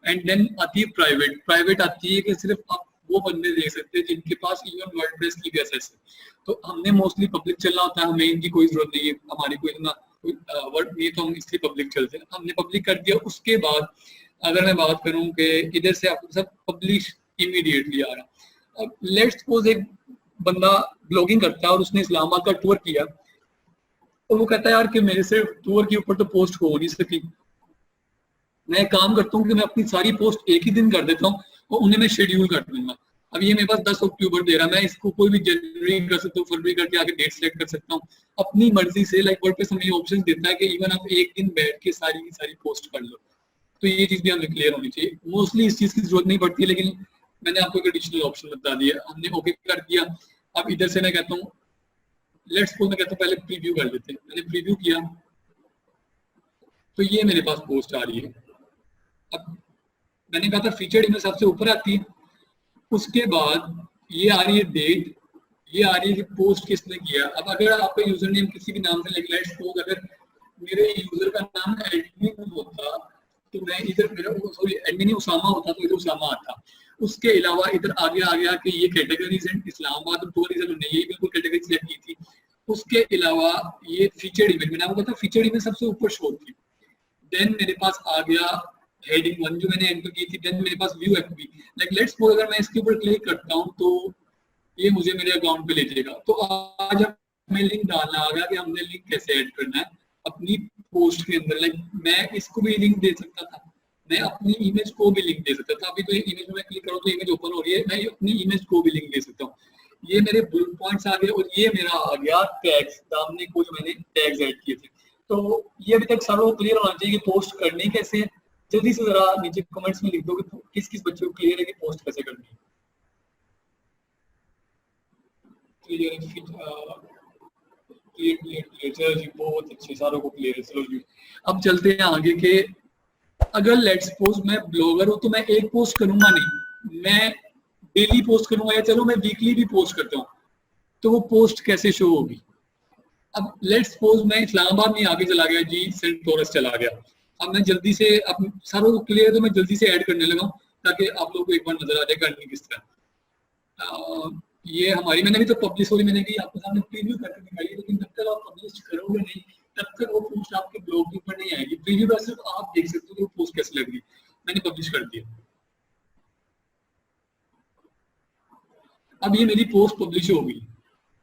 And then आती है private. Private आती है कि सिर्फ आप वो बंदे देख सकते हैं जिनके पास इवन वर्डप्रेस की भी एक्सेस है। तो हमने मोस्टली पब्लिक चलना होता है, हमें इनकी कोई जरूरत नहीं है, हमारी कोई इतना वर्ड नहीं, तो हम इसलिए पब्लिक चलते हैं। हमने पब्लिक कर दिया। उसके बाद अगर मैं बात करूं कि इधर से आपको सब पब्लिश इमीडिएटली आ रहा। अब लेट्स सपोज एक बंदा ब्लॉगिंग करता है और उसने इस्लामाबाद का टूर किया, और वो कहता है यार कि मेरे से टूर के ऊपर तो पोस्ट हो नहीं सकी। मैं काम करता हूँ कि मैं अपनी सारी पोस्ट एक ही दिन कर देता हूँ और उन्हें मैं शेड्यूल कर दूंगा। अब ये मेरे पास 10 अक्टूबर दे रहा है, मैं इसको कोई भी जनवरी कर सकता हूँ, फरवरी करके आगे डेट सेलेक्ट कर सकता हूँ अपनी मर्जी से। लाइक वर्डप्रेस हमें ऑप्शन देता है कि इवन आप एक दिन बैठ के सारी की सारी पोस्ट कर लो। तो ये चीज भी हमें क्लियर होनी चाहिए। मोस्टली इस चीज की जरूरत नहीं पड़ती, लेकिन मैंने आपको एक एडिशनल ऑप्शन बता दिया, हमने ओके कर दिया। अब इधर से मैं कहता हूँ लेट्स सपोज मैं कहता हूँ पहले प्रीव्यू कर लेते हैं। मैंने प्रीव्यू किया तो ये मेरे पास पोस्ट आ रही है। अब मैंने कहा था फीचर्ड इमेज सबसे ऊपर आती है, उसके बाद ये आ रही है डेट, ये आ रही है कि पोस्ट किसने किया। अब अगर आपका यूजर नेम किसी भी नाम से, लेट्स सपोज अगर मेरे यूजर का नाम एडमिन होता तो मैं इधर मेरा सॉरी एडमिन उसामा होता तो इधर उसामा आता। उसके अलावा इधर आगे आ गया कि ये कैटेगरीज हैं, इस्लामाबाद और टूरिज्म ने यही बिल्कुल कैटेगरी सिलेक्ट की थी। उसके अलावा ये फीचर्ड इमेज, मैंने आपको कहा फीचर्ड इमेज सबसे ऊपर शो थी। देन मेरे पास आ गया हेडिंग 1 जो मैंने एंटर की थी। देन मेरे पास view FB. Like let's suppose अगर मैं इसके ऊपर क्लिक करता हूं तो ये मुझे मेरे अकाउंट पे ले जाएगा। तो आज हमें लिंक डालना आ गया कि हमने लिंक कैसे ऐड करना है अपनी पोस्ट के अंदर। लाइक मैं इसको भी लिंक दे सकता था, मैं अपनी इमेज को भी लिंक दे सकता था। अभी तो ये इमेज में मैं क्लिक करूँ तो इमेज ओपन हो रही है, मैं अपनी इमेज को भी लिंक दे सकता हूँ। ये मेरे बुलेट पॉइंट्स आ गए और ये मेरा आ गया टैग्स, सामने को जो मैंने टैग्स ऐड किए थे। तो ये अभी तक सारों को क्लियर होना चाहिए कि पोस्ट करनी कैसे है। जल्दी से जरा नीचे कमेंट्स में लिख दो कि किस किस बच्चे को क्लियर है कि पोस्ट कैसे करनी है। चलो जी बहुत अच्छे, सारों को क्लियर है। चलो जी अब चलते हैं आगे के अगर लेट्स सपोज मैं ब्लॉगर हूं तो मैं एक पोस्ट करूंगा नहीं, मैं डेली पोस्ट करूंगा या चलो मैं वीकली भी पोस्ट करता हूँ, तो वो पोस्ट कैसे शो होगी। अब लेट्स सपोज मैं इस्लामाबाद में आगे चला गया जी, सेंट टॉरस चला गया। अब मैं जल्दी से, अब सारों को क्लियर है तो मैं जल्दी से ऐड करने लगा ताकि आप लोगों को एक बार नजर आ जाए करनी किस तरह। ये हमारी मैंने भी तो पब्लिश हो रही, मैंने भी आपके सामने प्रीव्यू करके दिखाई है, लेकिन जब तक आप पब्लिश करोगे नहीं तब तक वो पोस्ट आपके ब्लॉग के ऊपर नहीं आएगी। प्रीव्यू पर सिर्फ आप देख सकते हो कि वो पोस्ट कैसे लग रही। मैंने पब्लिश कर दिया। अब ये मेरी पोस्ट पब्लिश हो गई।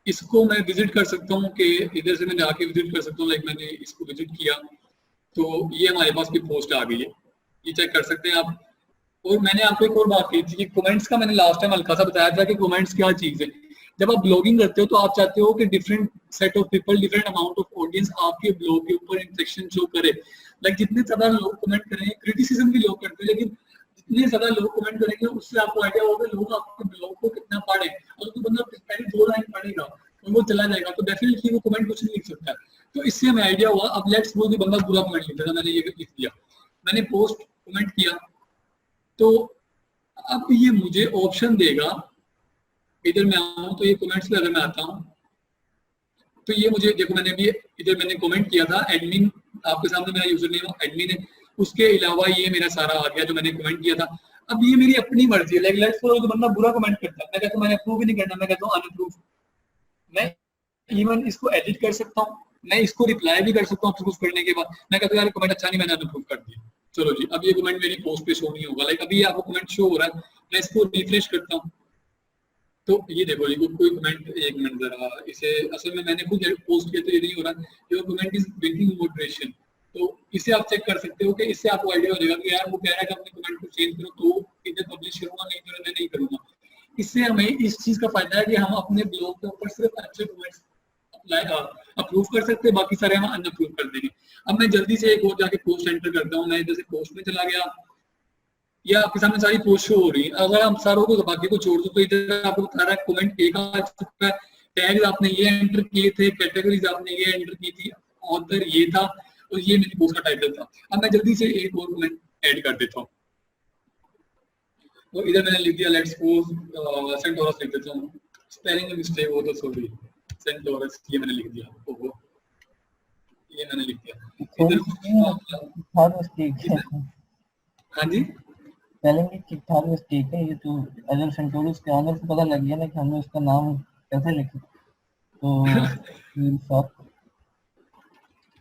इसको मैं विजिट कर सकता हूँ कि इधर से मैं जाके विजिट कर सकता हूँ। लाइक मैंने इसको विजिट किया तो ये हमारे पास भी पोस्ट आ गई है, ये चेक कर सकते हैं आप। और मैंने आपको एक और बात कही थी कि कमेंट्स का मैंने लास्ट टाइम हल्का सा बताया था कि कमेंट्स क्या चीज है। जब आप ब्लॉगिंग करते हो तो आप चाहते हो कि different set of people, different amount of audience आपके ब्लॉग के ऊपर इंटरेक्शन शो करे। लाइक जितने ज्यादा लोग कमेंट करेंगे, क्रिटिसिज्म भी लोग करते हैं, लेकिन जितने ज्यादा लोग कमेंट करेंगे उससे आपको आइडिया होगा लोग आपके ब्लॉग को कितना पढ़े। और तो बंदा पहले 2 लाइन पढ़ेगा और वो चला जाएगा तो डेफिनेटली वो कमेंट कुछ नहीं लिख सकता है। तो इससे हमें आइडिया हुआ। अब लेट्स सपोज कि बंदा बुरा कमेंट लिख रहा था, मैंने ये लिख दिया, मैंने पोस्ट कमेंट किया, तो अब ये मुझे ऑप्शन देगा, इधर मैं आऊं तो ये कमेंट्स पे अगर मैं आता हूं तो ये मुझे देखो, मैंने अभी इधर मैंने कमेंट किया था एडमिन, आपके सामने मेरा यूजर नेम एडमिन है। उसके अलावा ये मेरा सारा आ गया जो मैंने कमेंट किया था। अब ये मेरी अपनी मर्जी है। लाइक लेट्स सपोज तो बंदा बुरा कमेंट करता है, मैं कहता हूं मैंने अप्रूव ही नहीं करना, मैं कहता हूं अनअप्रूव। मैं इवन इसको एडिट कर सकता हूँ, मैं इसको रिप्लाई भी कर सकता हूँ अप्रूव करने के बाद। मैं कहता हूँ यार कमेंट अच्छा नहीं, मैंने अनअप्रूव कर दिया। चलो जी अब ये कमेंट मेरी पोस्ट पे शो नहीं होगा। लाइक अभी आपको कमेंट शो हो रहा है, मैं इसको रिफ्रेश करता हूँ तो ये देखो ये कोई कमेंट, एक मिनट जरा इसे, असल में मैंने खुद पोस्ट किया तो ये नहीं हो रहा। ये कमेंट इज ब्रेकिंग मॉडरेशन, तो इसे आप चेक कर सकते हो कि इससे आपको आइडिया हो जाएगा कि यार वो कह रहा है कि अपने कमेंट को चेंज करो तो इधर पब्लिश करूंगा, नहीं तो मैं नहीं करूंगा। इससे हमें इस चीज का फायदा है कि हम अपने ब्लॉग के ऊपर सिर्फ अच्छे कमेंट्स अप्रूव कर सकते हैं, बाकी सारे हम अनअप्रूव कर देंगे। अब मैं जल्दी से एक और जाके पोस्ट एंटर करता हूँ। मैं इधर से पोस्ट में चला गया, या आपके सामने सारी पोस्ट शो हो रही है। अगर आप सारों को बाकी को छोड़ दो तो इधर आपको बता रहा है कमेंट एक आ चुका है, टैग्स आपने ये एंटर किए थे, कैटेगरीज आपने ये एंटर की थी, ऑथर ये था और ये मेरी पोस्ट का टाइटल था। अब मैं जल्दी से एक और कमेंट ऐड कर देता हूँ। तो इधर मैंने लिख दिया लेट्स सपोज सेंट टॉरस लिख देता हूँ, स्पेलिंग में मिस्टेक हो तो सॉरी, सेंट टॉरस ये मैंने लिख दिया, ओहो ये मैंने लिख दिया इधर। हाँ जी स्पेलिंग ठीक ठाक मिस्टेक है ये तो। अगर सेंटोरस के आने से पता लग गया ना कि हमने उसका नाम कैसे लिखा, तो फिर साथ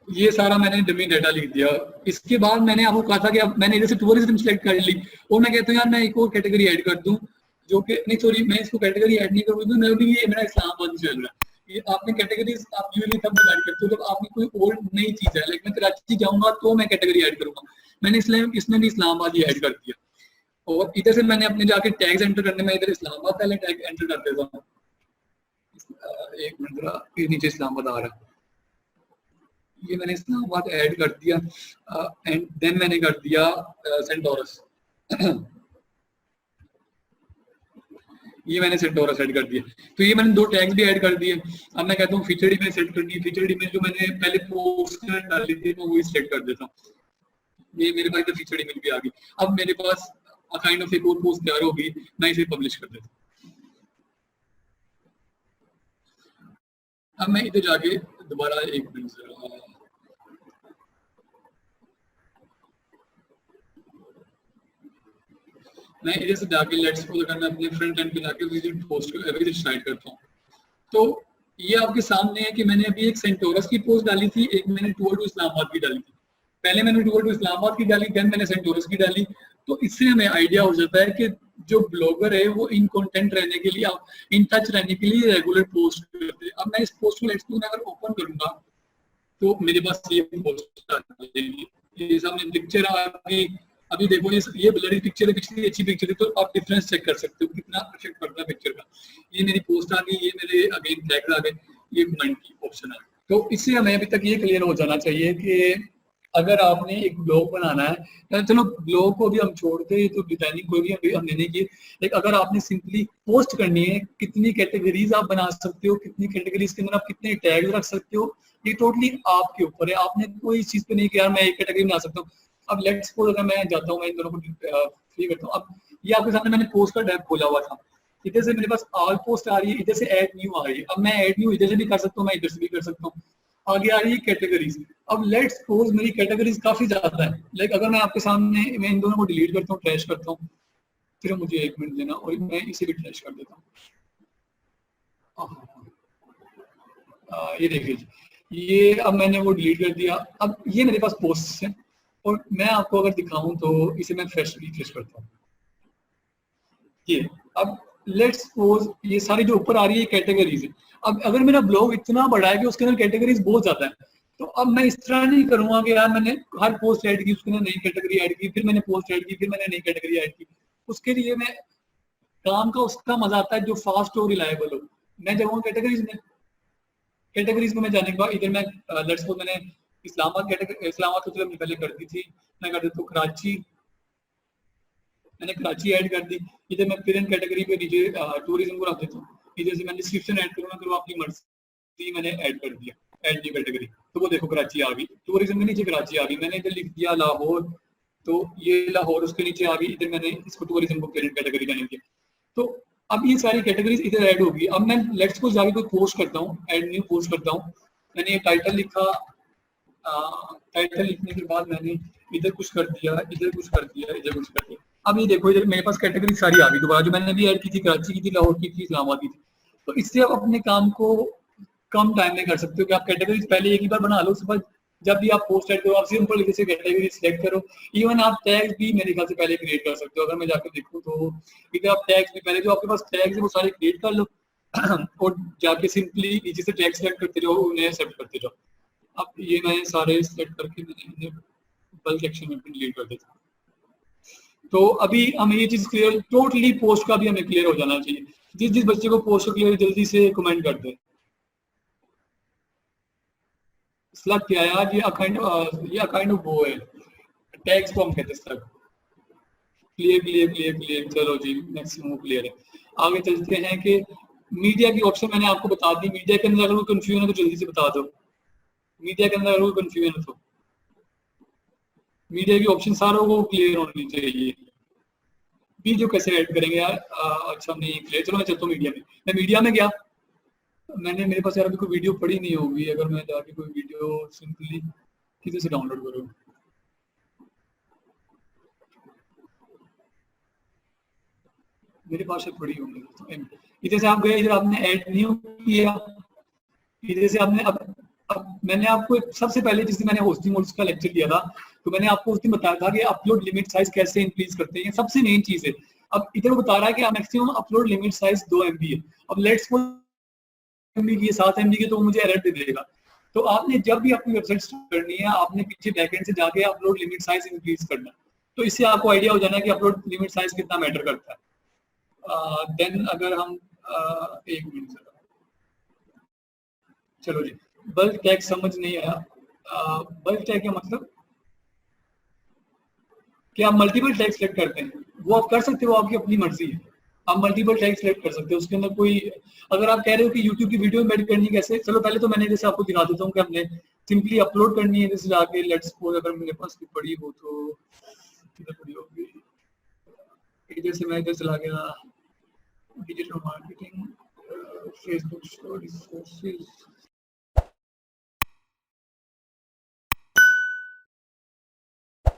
ये सारा मैंने डमी डाटा लिख दिया। इसके बाद मैंने आपको कहा था कि अब मैंने इधर से टूरिज्म सेलेक्ट कर ली, और मैं कहता हूँ यार मैं एक और कैटेगरी ऐड कर दूं, जो कि नहीं सॉरी मैं इसको कैटेगरी ऐड नहीं करूँगी, मैं भी ये मेरा इस्लामाबाद चल रहा है। ये आपने कैटेगरीज आप यूजली तब डिवाइड करते हो जब आपकी कोई और नई चीज है, लाइक मैं कराची जाऊंगा तो मैं कैटेगरी ऐड करूंगा। मैंने इसलिए इसमें भी इस्लामाबाद ही ऐड कर दिया, और इधर से मैंने अपने जाके टैग्स एंटर करने में इधर इस्लामाबाद पहले टैग एंटर कर देता हूँ। एक मिनट जरा, ये नीचे इस्लामाबाद आ रहा है, ये मैंने इस्लामाबाद ऐड कर दिया, एंड देन मैंने कर दिया सेंटोरस। ये मैंने सेंटोरस ऐड कर दिया। तो ये मैंने 2 टैग्स भी ऐड कर दिए। अब मैं कहता हूँ फीचर्ड इमेज सेट करनी है, फीचर्ड इमेज जो मैंने पहले पोस्ट डाली थी मैं वही सेलेक्ट कर देता हूँ। ये मेरे पास इधर फीचर्ड इमेज भी आ गई। अब मेरे पास काइंड ऑफ एक और पोस्ट तैयार होगी, मैं इसे पब्लिश कर देता हूँ। अब मैं इधर जाके दोबारा एक मिनट जरा, मैं इधर से जाके लेट्स सपोज अगर मैं अपने फ्रंट एंड पे जाके विजिट पोस्ट विजिट स्टार्ट करता हूँ, तो ये आपके सामने है कि मैंने अभी एक सेंटोरस की पोस्ट डाली थी, एक मैंने टूर टू इस्लामाबाद की डाली थी। पहले मैंने टूर टू इस्लामाबाद की डाली, देन मैंने सेंटोरस की डाली। तो इससे हमें आइडिया हो जाता है कि जो ब्लॉगर है वो इन कंटेंट रहने के लिए, इन टच रहने के लिए रेगुलर पोस्ट करते हैं। अब मैं इस पोस्ट को लेट्स सपोज अगर ओपन करूंगा तो मेरे पास ये पोस्ट आ जाएगी, ये सामने पिक्चर आ गई। अभी देखो ये ब्लरी पिक्चर है, पिछली अच्छी पिक्चर है, तो आप डिफरेंस चेक कर सकते हो कितना इफेक्ट पड़ता है पिक्चर का। ये मेरी पोस्ट आ गई, ये मेरे अगेन टैग आ गए, ये कमेंट की ऑप्शन है। तो इससे हमें अभी तक ये क्लियर हो जाना चाहिए कि अगर आपने एक ब्लॉग बनाना है, चलो ब्लॉग को भी हम छोड़ते हैं, तो डिजाइनिंग कोई भी हमने नहीं की, लेकिन अगर आपने सिंपली पोस्ट करनी है, कितनी कैटेगरीज आप बना सकते हो, कितनी कैटेगरीज के अंदर आप कितने टैग रख सकते हो, ये टोटली आपके ऊपर है। आपने कोई चीज पे नहीं किया मैं एक कैटेगरी बना सकता हूँ। अब लेट्स सपोज अगर मैं जाता हूँ, मैं इन दोनों को फ्री करता हूँ। अब ये आपके सामने मैंने पोस्ट का टैब खोला हुआ था, इधर से मेरे पास ऑल पोस्ट आ रही है, इधर से ऐड न्यू आ रही है। अब मैं ऐड न्यू इधर से भी कर सकता हूँ, मैं इधर से भी कर सकता हूँ। आगे आ रही है कैटेगरीज। अब लेट्स सपोज मेरी कैटेगरीज काफी ज्यादा है, लाइक अगर मैं आपके सामने मैं इन दोनों को डिलीट करता हूँ, ट्रैश करता हूँ, फिर मुझे 1 मिनट देना और मैं इसे भी ट्रैश कर देता हूँ। ये देखिए जी, ये अब मैंने वो डिलीट कर दिया। अब ये मेरे पास पोस्ट है, और मैं आपको अगर दिखाऊं तो इसे मैं फ्रेश रिफ्रेश करता हूँ। ये अब लेट्स सपोज ये सारी जो ऊपर आ रही है कैटेगरीज है। अब अगर मेरा ब्लॉग इतना बड़ा है कि उसके अंदर कैटेगरीज बहुत ज्यादा है, तो अब मैं इस तरह नहीं करूंगा कि यार मैंने हर पोस्ट ऐड की, उसके अंदर नई कैटेगरी ऐड की, फिर मैंने पोस्ट ऐड की, फिर मैंने नई कैटेगरी ऐड की। उसके लिए मैं काम का उसका मजा आता है जो फास्ट और रिलायबल हो। मैं जाऊंगा कैटेगरीज में, कैटेगरीज में मैं जाने के बाद इधर मैं लेट्स सपोज मैंने इस्लामाबाद तो हमने पहले कर दी थी, मैं कर देता हूँ कराची, मैंने कराची ऐड कर दी। इधर मैं फिर इन कैटेगरी पे नीचे टूरिज्म को रख देता हूँ, इधर से मैं डिस्क्रिप्शन ऐड करूँगा तो अपनी मर्जी मैंने ऐड कर दिया, ऐड न्यू कैटेगरी। तो वो देखो कराची आ गई, टूरिज्म के नीचे कराची आ गई। मैंने इधर लिख दिया लाहौर, तो ये लाहौर उसके नीचे आ गई, इधर मैंने इसको टूरिज्म को कैटेगरी का नेम दिया। तो अब ये सारी कैटेगरीज इधर ऐड होगी। अब मैं लेट्स सपोज जाके कोई पोस्ट करता हूँ, ऐड न्यू पोस्ट करता हूँ, मैंने ये टाइटल लिखा, टाइटल लिखने के बाद मैंने इधर कुछ कर दिया, इधर कुछ कर दिया, इधर कुछ कर दिया। अब ये देखो इधर मेरे पास कैटेगरी सारी आ गई दोबारा, जो मैंने भी ऐड की थी, कराची की थी, लाहौर की थी, इस्लामाबाद की थी। तो इससे आप अपने काम को कम टाइम में कर सकते हो कि आप कैटेगरीज पहले एक ही बार बना लो, उसके बाद जब भी आप पोस्ट ऐड करो आप सिंपल जैसे कैटेगरी सिलेक्ट करो। इवन आप टैग्स भी मेरे ख्याल से पहले क्रिएट कर सकते हो। अगर मैं जाकर देखूँ तो इधर आप टैग्स भी पहले जो आपके पास टैग्स है वो सारे क्रिएट कर लो और जाके सिंपली नीचे से टैग सेलेक्ट करते जाओ, उन्हें एक्सेप्ट करते जाओ। अब ये मैं सारे सेलेक्ट करके मैंने बल्क एक्शन में डिलीट कर देता हूँ। तो अभी हमें ये चीज क्लियर, टोटली पोस्ट का भी हमें क्लियर हो जाना चाहिए। जिस जिस बच्चे को पोस्ट क्लियर जल्दी से कमेंट कर दे। स्लग क्या है यार, ये अकाइंड ऑफ वो है, टैग्स को हम कहते हैं slug. Clear clear clear clear, चलो जी मैक्सिमम क्लियर है। आगे चलते हैं कि मीडिया की ऑप्शन मैंने आपको बता दी। मीडिया के अंदर अगर कोई कंफ्यूजन है तो जल्दी से बता दो। मीडिया के अंदर अगर कोई कंफ्यूजन है तो मीडिया की ऑप्शन सारों को क्लियर होनी चाहिए। वीडियो कैसे ऐड करेंगे यार, अच्छा नहीं क्लियर, चलो मैं चलता हूँ मीडिया में। मैं मीडिया में गया, मैंने मेरे पास यार अभी कोई वीडियो पड़ी नहीं होगी। अगर मैं जाके कोई वीडियो सिंपली किसी से डाउनलोड करूँ, मेरे पास से पड़ी होंगी तो इधर से आप गए, इधर आपने ऐड नहीं किया, इधर से आपने अब मैंने आपको सबसे पहले जिस दिन मैंने होस्टिंग मोड्स का लेक्चर दिया था तो मैंने आपको उस दिन बताया था कि अपलोड लिमिट साइज कैसे इंक्रीज करते हैं, सबसे मेन चीज है। अब इधर वो बता रहा है कि maximum upload limit size 2 MB है। अब लेट्स MB की 7 MB की तो मुझे एरर दे देगा। तो आपने जब भी अपनी वेबसाइट स्टार्ट करनी है आपने पीछे बैकएंड से जाके अपलोड लिमिट साइज इंक्रीज करना, तो इससे आपको आइडिया हो जाना है कि अपलोड लिमिट साइज कितना मैटर करता है। देन अगर हम एक मिनट जरा, चलो जी, बल्क टैग समझ नहीं आया। बल्क टैग का मतलब कि आप मल्टीपल टैग सेलेक्ट करते हैं, वो आप कर सकते हो, आपकी अपनी मर्जी है, आप मल्टीपल टैग सेलेक्ट कर सकते हो, उसके अंदर कोई, अगर आप कह रहे हो कि यूट्यूब की वीडियो एडिट करनी कैसे, चलो पहले तो मैंने जैसे आपको दिखा देता हूँ कि हमने सिंपली अपलोड करनी है, जैसे जाके लेट्स सपोज अगर मेरे पास कोई पड़ी हो तो किधर पड़ी होगी, इधर से मैं इधर चला गया digital marketing, Facebook stories, sources,